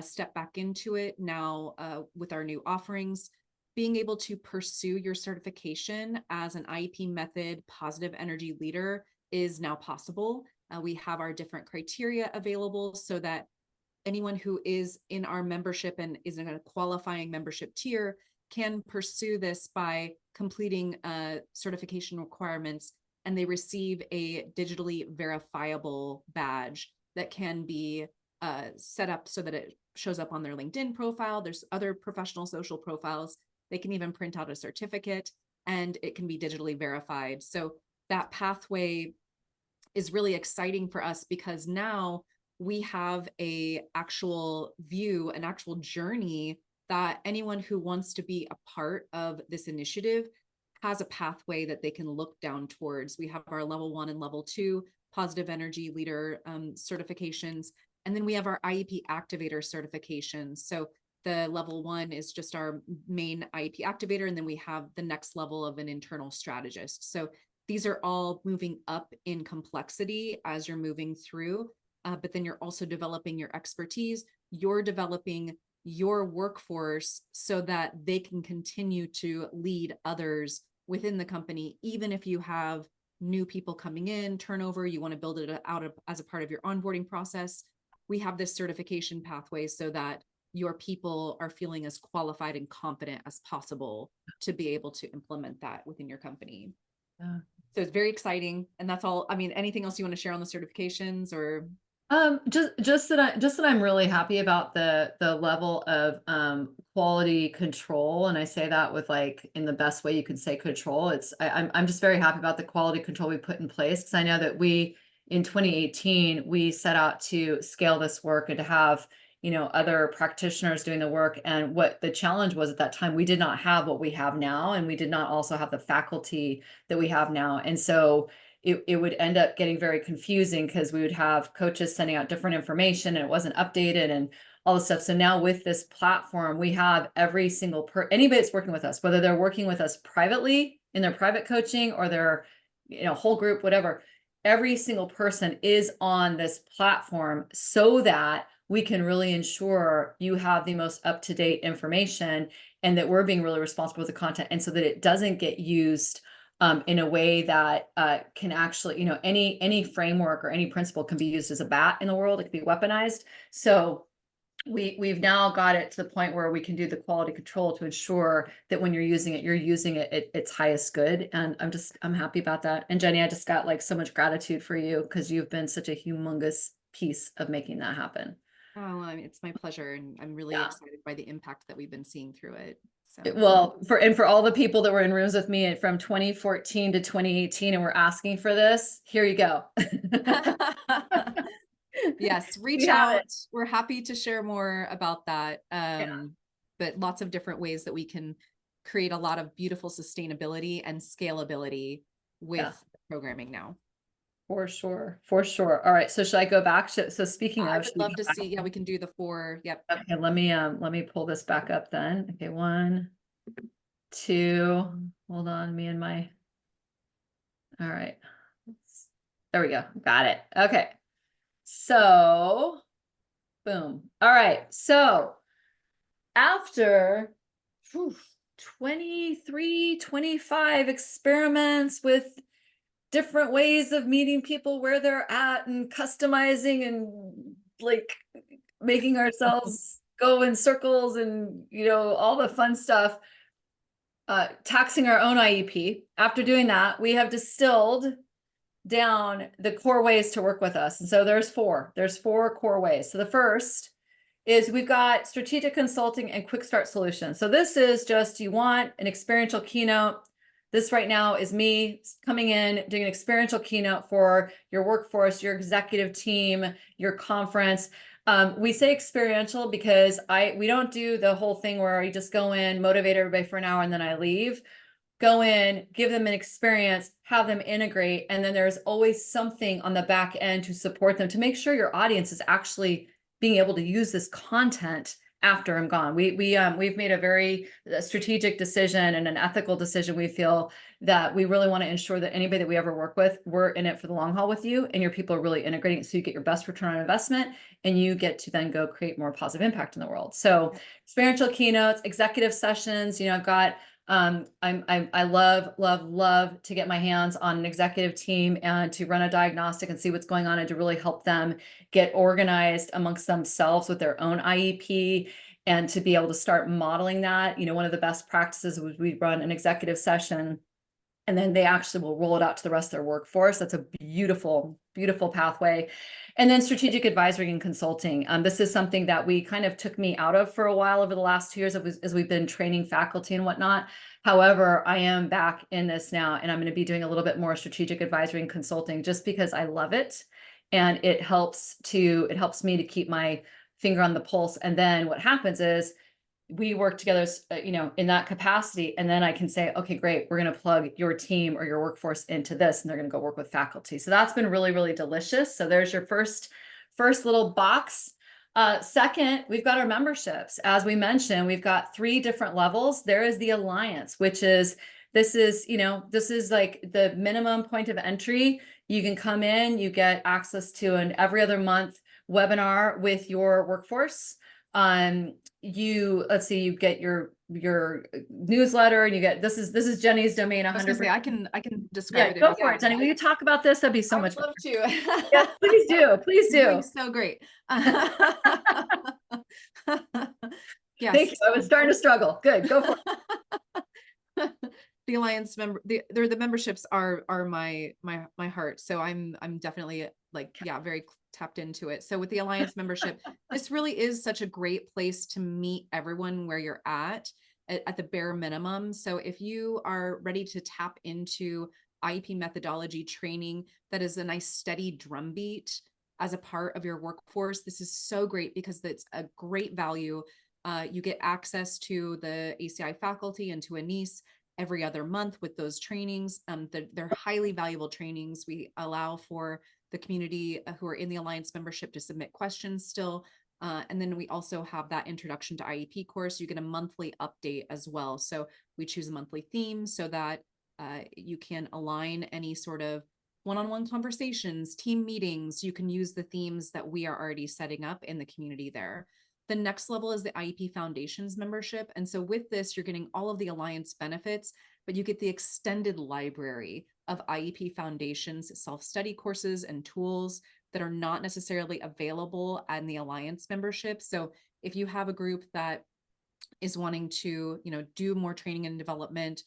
step back into it now with our new offerings, being able to pursue your certification as an IEP Method Positive Energy Leader is now possible. We have our different criteria available so that anyone who is in our membership and is in a qualifying membership tier can pursue this by completing certification requirements, and they receive a digitally verifiable badge that can be set up so that it shows up on their LinkedIn profile. There's other professional social profiles. They can even print out a certificate and it can be digitally verified. So that pathway is really exciting for us, because now we have an actual view, an actual journey that anyone who wants to be a part of this initiative has a pathway that they can look down towards. We have our level 1 and level 2 positive energy leader certifications. And then we have our IEP activator certifications. So the level 1 is just our main IEP activator. And then we have the next level of an internal strategist. So these are all moving up in complexity as you're moving through, but then you're also developing your expertise. You're developing your workforce so that they can continue to lead others within the company. Even if you have new people coming in, turnover, you want to build it out as a part of your onboarding process. We have this certification pathway so that your people are feeling as qualified and confident as possible to be able to implement that within your company. Yeah. So it's very exciting. And that's all. I mean, anything else you want to share on the certifications or? Just that I'm really happy about the level of quality control, and I say that with like in the best way you could say control. I'm just very happy about the quality control we put in place, because I know that we in 2018 we set out to scale this work and to have, you know, other practitioners doing the work. And what the challenge was at that time, we did not have what we have now, and we did not also have the faculty that we have now. And so it would end up getting very confusing, because we would have coaches sending out different information and it wasn't updated and all this stuff. So now with this platform, we have every single anybody that's working with us, whether they're working with us privately in their private coaching or their, you know, whole group, whatever, every single person is on this platform, so that we can really ensure you have the most up-to-date information, and that we're being really responsible with the content, and so that it doesn't get used in a way that can actually, you know, any framework or any principle can be used as a bat in the world. It can be weaponized. So we've now got it to the point where we can do the quality control to ensure that when you're using it, at its highest good. And I'm happy about that. And Jenny, I just got like so much gratitude for you, because you've been such a humongous piece of making that happen. Oh, well, I mean, it's my pleasure, and I'm really Yeah. excited by the impact that we've been seeing through it. So Well, for all the people that were in rooms with me from 2014 to 2018 and were asking for this, here you go. yes, We reach have it. out. We're happy to share more about that. Yeah. But lots of different ways that we can create a lot of beautiful sustainability and scalability Yeah, with programming now. for sure. For sure. All right. So should I go back? So speaking I of, would should we love go to back? see. Yeah, we can do the 4. Yep. Okay, let me pull this back up then. Okay, 1, 2, hold on, me and my, all right. There we go. Got it. Okay. So, boom. All right. So after 23, 25 experiments with different ways of meeting people where they're at and customizing and like making ourselves go in circles and, you know, all the fun stuff, taxing our own IEP. After doing that, we have distilled down the core ways to work with us. And so there's 4 core ways. So the first is we've got strategic consulting and quick start solutions. So this is just, you want an experiential keynote. This right now is me coming in, doing an experiential keynote for your workforce, your executive team, your conference. We say experiential because we don't do the whole thing where I just go in, motivate everybody for an hour, and then I leave. Go in, give them an experience, have them integrate, and then there's always something on the back end to support them, to make sure your audience is actually being able to use this content after I'm gone. We've made a very strategic decision and an ethical decision. We feel that we really want to ensure that anybody that we ever work with, we're in it for the long haul with you, and your people are really integrating it, so you get your best return on investment, and you get to then go create more positive impact in the world. So experiential keynotes, executive sessions, you know, I've got I love to get my hands on an executive team and to run a diagnostic and see what's going on, and to really help them get organized amongst themselves with their own IEP, and to be able to start modeling that. You know, one of the best practices was we run an executive session, and then they actually will roll it out to the rest of their workforce. That's a beautiful, beautiful pathway. And then strategic advisory and consulting. This is something that we kind of took me out of for a while over the last 2 years as we've been training faculty and whatnot. However, I am back in this now, and I'm going to be doing a little bit more strategic advisory and consulting, just because I love it. And it helps me to keep my finger on the pulse. And then what happens is we work together, you know, in that capacity. And then I can say, okay, great, we're going to plug your team or your workforce into this, and they're going to go work with faculty. So that's been really, really delicious. So there's your first little box. Second, we've got our memberships. As we mentioned, we've got 3 different levels. There is the Alliance, which is, this is like the minimum point of entry. You can come in, you get access to an every other month webinar with your workforce. Let's see, you get your newsletter, and you get, this is Jenny's domain. I was gonna 100%. say I can describe Yeah, it. go for it, Jenny. Will you talk about this? That'd be so I would much fun. love to. Yes, please do. Please You're doing do. so great. Thank Yes. you. I was starting to struggle. Good. Go for it. The Alliance the memberships are my heart. So I'm definitely like, yeah, very tapped into it. So with the Alliance membership, this really is such a great place to meet everyone where you're at the bare minimum. So if you are ready to tap into IEP methodology training that is a nice steady drumbeat as a part of your workforce, this is so great because it's a great value. You get access to the ACI faculty and to Anese every other month with those trainings. They're highly valuable trainings. We allow for the community who are in the Alliance membership to submit questions still. And then we also have that introduction to IEP course. You get a monthly update as well. So we choose a monthly theme so that you can align any sort of one-on-one conversations, team meetings. You can use the themes that we are already setting up in the community there. The next level is the IEP Foundations membership. And so with this, you're getting all of the Alliance benefits, but you get the extended library of IEP Foundations self-study courses and tools that are not necessarily available in the Alliance membership. So if you have a group that is wanting to, do more training and development,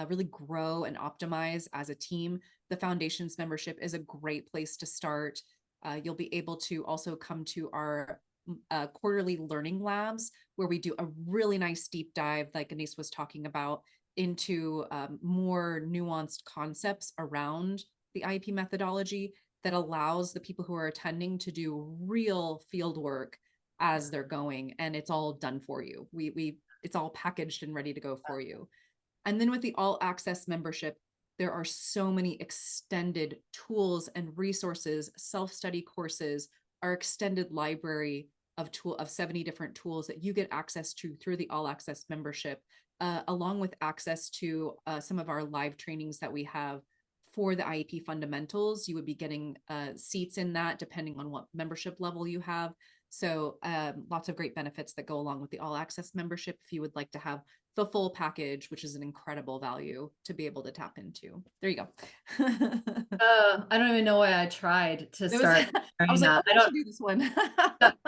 really grow and optimize as a team, the Foundations membership is a great place to start. You'll be able to also come to our quarterly learning labs where we do a really nice deep dive, like Anese was talking about, into more nuanced concepts around the IEP methodology that allows the people who are attending to do real field work as they're going, and it's all done for you. It's all packaged and ready to go for you. And then with the all access membership, there are so many extended tools and resources, self-study courses, our extended library of 70 different tools that you get access to through the all access membership, along with access to some of our live trainings that we have for the IEP fundamentals. You would be getting seats in that depending on what membership level you have. So lots of great benefits that go along with the all access membership if you would like to have the full package, which is an incredible value to be able to tap into. There you go. I don't even know why I tried to start I was like, that. oh, I should do this one.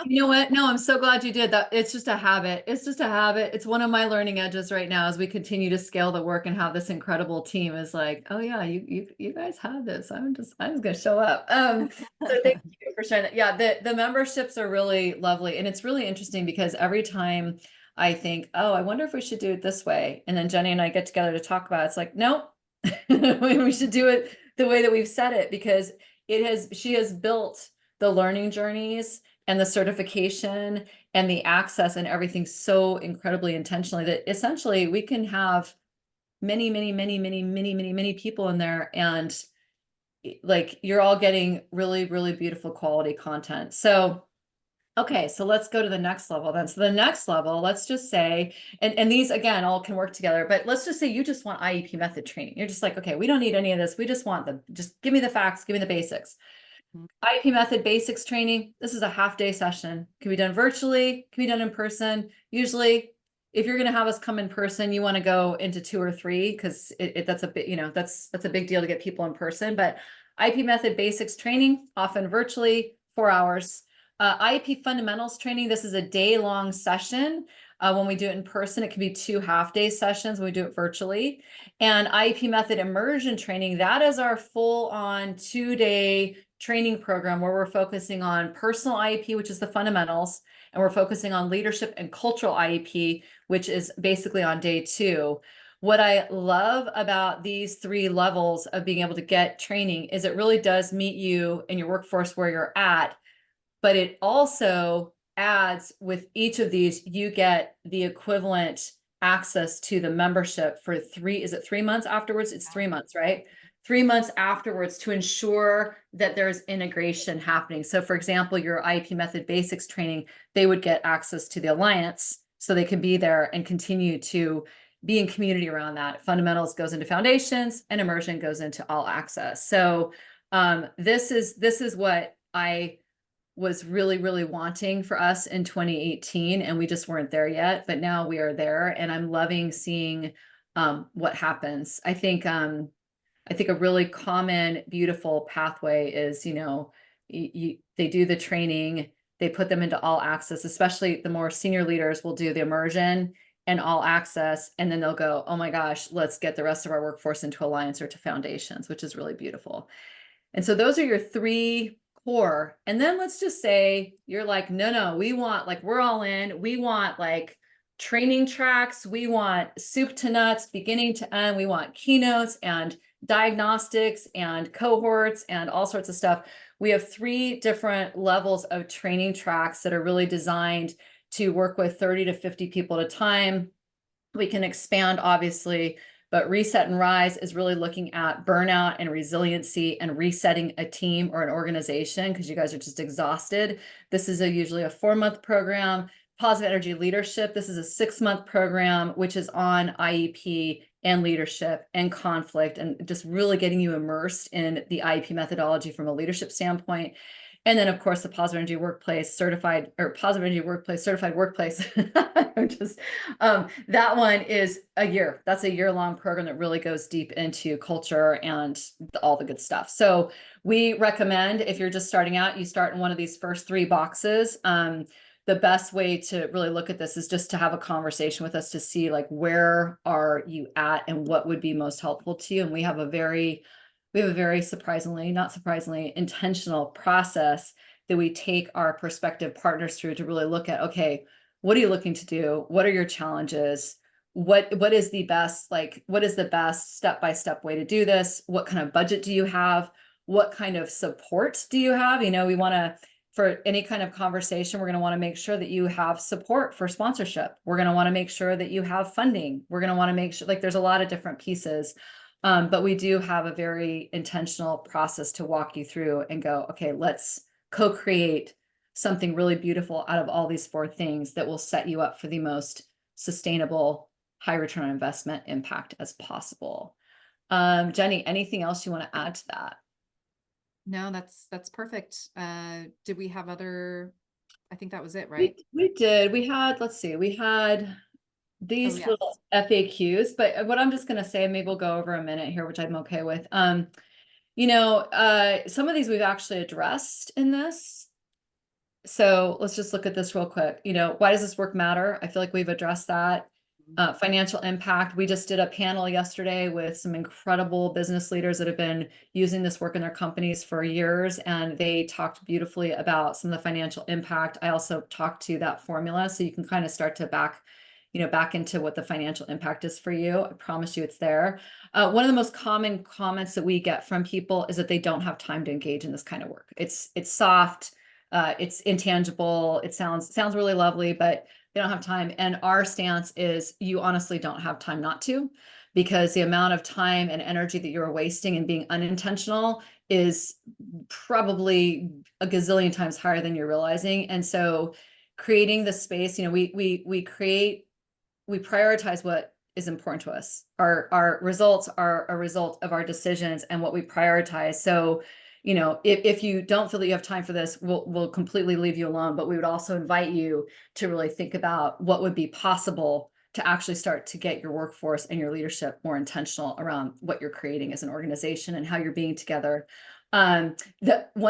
You know what? No, I'm so glad you did that. It's just a habit. It's just a habit. It's one of my learning edges right now as we continue to scale the work and have this incredible team is like, oh yeah, you guys have this. I'm just gonna show up. So thank you for sharing that. Yeah, the memberships are really lovely. And it's really interesting because every time I think, oh, I wonder if we should do it this way. And then Jenny and I get together to talk about it. It's like, nope, we should do it the way that we've said it because she has built the learning journeys and the certification and the access and everything so incredibly intentionally that essentially we can have many, many, many, many, many, many, many people in there. And like, you're all getting really, really beautiful quality content. So, okay, so let's go to the next level then. So the next level, let's just say, and these again, all can work together, but let's just say you just want IEP method training. You're just like, okay, we don't need any of this. We just want just give me the facts, give me the basics. IEP method basics training. This is a half-day session. Can be done virtually, can be done in person. Usually, if you're going to have us come in person, you want to go into 2 or 3 because that's a bit, that's a big deal to get people in person. But IEP method basics training, often virtually, 4 hours. IEP fundamentals training. This is a day-long session. When we do it in person, it can be 2 half-day sessions when we do it virtually. And IEP method immersion training, that is our full-on 2-day training program where we're focusing on personal IEP, which is the fundamentals, and we're focusing on leadership and cultural IEP, which is basically on day 2. What I love about these 3 levels of being able to get training is it really does meet you in your workforce where you're at, but it also adds with each of these, you get the equivalent access to the membership for 3, is it 3 months afterwards? It's 3 months, right? 3 months afterwards to ensure that there's integration happening. So for example, your IEP method basics training, they would get access to the Alliance so they can be there and continue to be in community around that. Fundamentals goes into foundations and immersion goes into all access. So this is what I was really, really wanting for us in 2018, and we just weren't there yet, but now we are there, and I'm loving seeing what happens. I think a really common, beautiful pathway is, they do the training, they put them into all access, especially the more senior leaders will do the immersion and all access, and then they'll go, oh my gosh, let's get the rest of our workforce into Alliance or to foundations, which is really beautiful. And so those are your 3 core. And then let's just say you're like, no, we want, like, we're all in. We want like training tracks. We want soup to nuts, beginning to end. We want keynotes and diagnostics and cohorts and all sorts of stuff. We have 3 different levels of training tracks that are really designed to work with 30 to 50 people at a time. We can expand, obviously, but Reset and Rise is really looking at burnout and resiliency and resetting a team or an organization because you guys are just exhausted. This is usually a 4-month program. Positive Energy Leadership, this is a 6-month program, which is on IEP and leadership and conflict and just really getting you immersed in the IEP methodology from a leadership standpoint. And then, of course, the Positive Energy Workplace Certified or Positive Energy Workplace Certified Workplace. Just that one is a year. That's a year-long program that really goes deep into culture and all the good stuff. So we recommend if you're just starting out, you start in one of these first 3 boxes. The best way to really look at this is just to have a conversation with us to see like where are you at and what would be most helpful to you. And we have a very surprisingly, not surprisingly, intentional process that we take our prospective partners through to really look at, okay, what are you looking to do? What are your challenges? What is the best, like, what is the best step-by-step way to do this? What kind of budget do you have? What kind of support do you have? You know, we want to, for any kind of conversation, we're going to want to make sure that you have support for sponsorship. We're going to want to make sure that you have funding. We're going to want to make sure, like, there's a lot of different pieces. But we do have a very intentional process to walk you through and go, okay, let's co-create something really beautiful out of all these 4 things that will set you up for the most sustainable, high return on investment impact as possible. Jenny, anything else you want to add to that? No, that's perfect. Did we have other, I think that was it, right? We did. We had, let's see, we had these yes. little FAQs, but what I'm just going to say, maybe we'll go over a minute here, which I'm okay with. You know, some of these we've actually addressed in this. So let's just look at this real quick. You know, why does this work matter? I feel like we've addressed that. Financial impact. We just did a panel yesterday with some incredible business leaders that have been using this work in their companies for years, and they talked beautifully about some of the financial impact. I also talked to that formula, so you can kind of start to back into what the financial impact is for you. I promise you it's there. One of the most common comments that we get from people is that they don't have time to engage in this kind of work. It's soft, it's intangible, it sounds really lovely, but they don't have time. And our stance is you honestly don't have time not to, because the amount of time and energy that you're wasting and being unintentional is probably a gazillion times higher than you're realizing. And so creating the space, you know, we prioritize what is important to us. Our results are a result of our decisions and what we prioritize. So, you know, if you don't feel that you have time for this, we'll completely leave you alone. But we would also invite you to really think about what would be possible to actually start to get your workforce and your leadership more intentional around what you're creating as an organization and how you're being together. One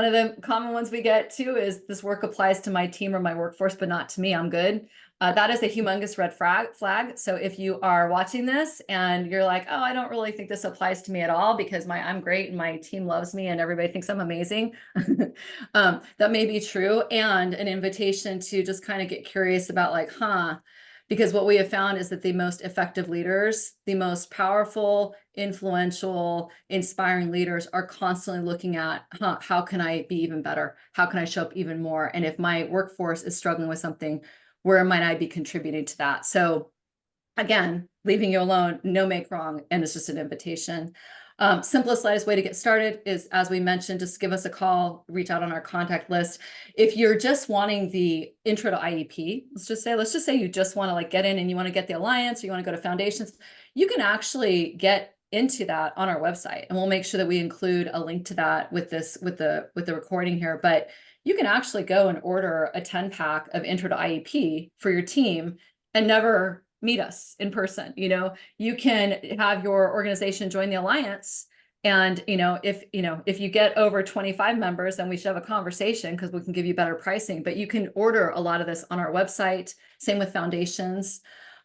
of the common ones we get too is this work applies to my team or my workforce, but not to me. I'm good. That is a humongous red flag. So if you are watching this and you're like, oh, I don't really think this applies to me at all because I'm great and my team loves me and everybody thinks I'm amazing. That may be true. And an invitation to just kind of get curious about like, because what we have found is that the most effective leaders, the most powerful, influential, inspiring leaders are constantly looking at, how can I be even better? How can I show up even more? And if my workforce is struggling with something, where might I be contributing to that? So again, leaving you alone, no make wrong, and it's just an invitation. Simplest, lightest way to get started is, as we mentioned, just give us a call, reach out on our contact list. If you're just wanting the intro to IEP, let's just say you just want to like get in and you want to get the Alliance, or you want to go to foundations, you can actually get into that on our website, and we'll make sure that we include a link to that with the recording here. But you can actually go and order a 10-pack of Intro to IEP for your team and never meet us in person. You know, you can have your organization join the Alliance. And, if you get over 25 members, then we should have a conversation because we can give you better pricing. But you can order a lot of this on our website. Same with foundations.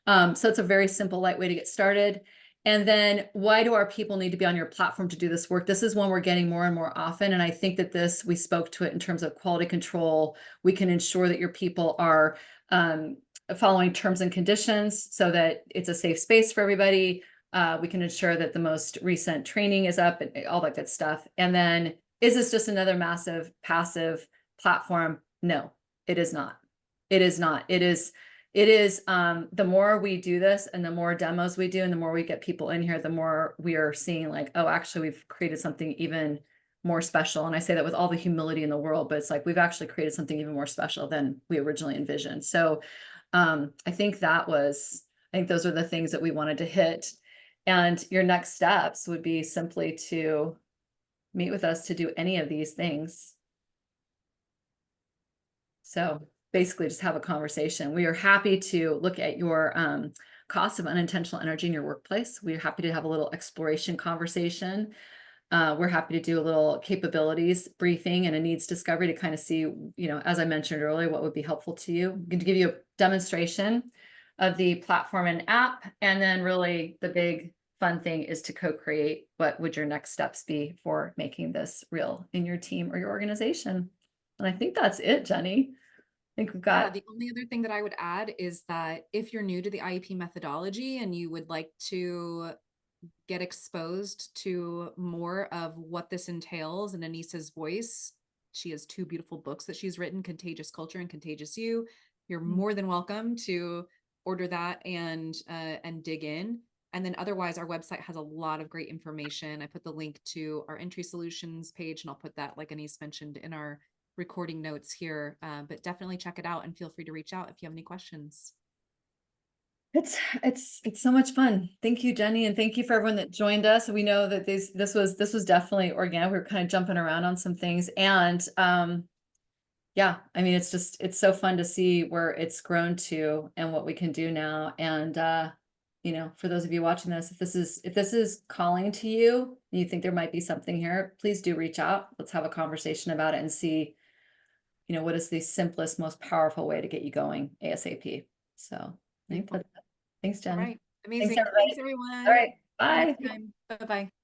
So it's a very simple, light way to get started. And then why do our people need to be on your platform to do this work? This is one we're getting more and more often. And I think that we spoke to it in terms of quality control. We can ensure that your people are following terms and conditions so that it's a safe space for everybody. We can ensure that the most recent training is up and all that good stuff. And then, is this just another massive passive platform? No, it is not. It is not. It is the more we do this and the more demos we do and the more we get people in here, the more we are seeing like, oh, actually we've created something even more special. And I say that with all the humility in the world, but it's like we've actually created something even more special than we originally envisioned. So I think those are the things that we wanted to hit. And your next steps would be simply to meet with us to do any of these things. So basically just have a conversation. We are happy to look at your cost of unintentional energy in your workplace. We're happy to have a little exploration conversation. We're happy to do a little capabilities briefing and a needs discovery to kind of see, as I mentioned earlier, what would be helpful to you. I'm going to give you a demonstration of the platform and app. And then really the big fun thing is to co-create what would your next steps be for making this real in your team or your organization. And I think that's it, Jenny. I think we've got. The only other thing that I would add is that if you're new to the IEP methodology and you would like to get exposed to more of what this entails in Anese's voice, she has 2 beautiful books that she's written, Contagious Culture and Contagious You. You're more than welcome to order that and dig in. And then otherwise, our website has a lot of great information. I put the link to our entry solutions page, and I'll put that, like Anese mentioned, in our recording notes here. But definitely check it out and feel free to reach out if you have any questions. It's so much fun. Thank you, Jenny, and thank you for everyone that joined us. We know that this was definitely organic. We were kind of jumping around on some things, and yeah, I mean, it's so fun to see where it's grown to and what we can do now. And for those of you watching this, if this is calling to you, and you think there might be something here, please do reach out. Let's have a conversation about it and see, what is the simplest, most powerful way to get you going ASAP. So thanks, Jenny. All right. Amazing. Thanks, everybody. Thanks, everyone. All right. See you Bye. next time. Bye-bye.